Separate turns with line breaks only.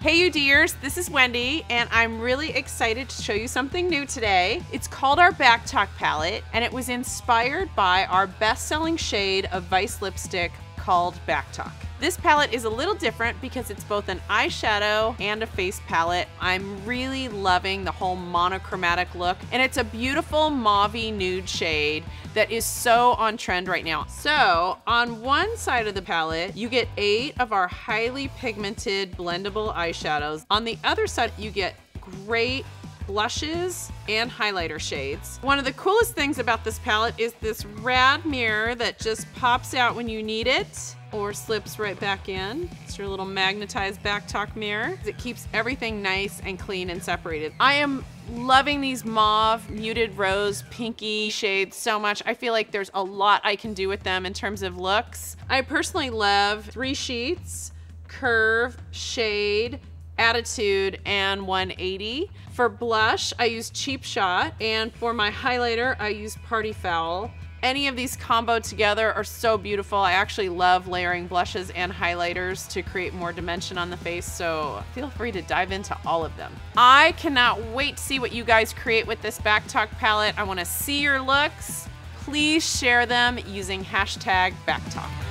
Hey you dears, this is Wendy and I'm really excited to show you something new today. It's called our Backtalk palette and it was inspired by our best-selling shade of Vice lipstick called Backtalk. This palette is a little different because it's both an eyeshadow and a face palette. I'm really loving the whole monochromatic look, and it's a beautiful mauve-y nude shade that is so on trend right now. So on one side of the palette, you get 8 of our highly pigmented blendable eyeshadows. On the other side, you get great blushes and highlighter shades. One of the coolest things about this palette is this rad mirror that just pops out when you need it or slips right back in. It's your little magnetized Backtalk mirror. It keeps everything nice and clean and separated. I am loving these mauve, muted rose, pinky shades so much. I feel like there's a lot I can do with them in terms of looks. I personally love 3 sheets, curve, shade, attitude, and 180. For blush, I use Cheap Shot, and for my highlighter, I use Party Foul. Any of these combo together are so beautiful. I actually love layering blushes and highlighters to create more dimension on the face, so feel free to dive into all of them. I cannot wait to see what you guys create with this Backtalk palette. I want to see your looks. Please share them using #Backtalk.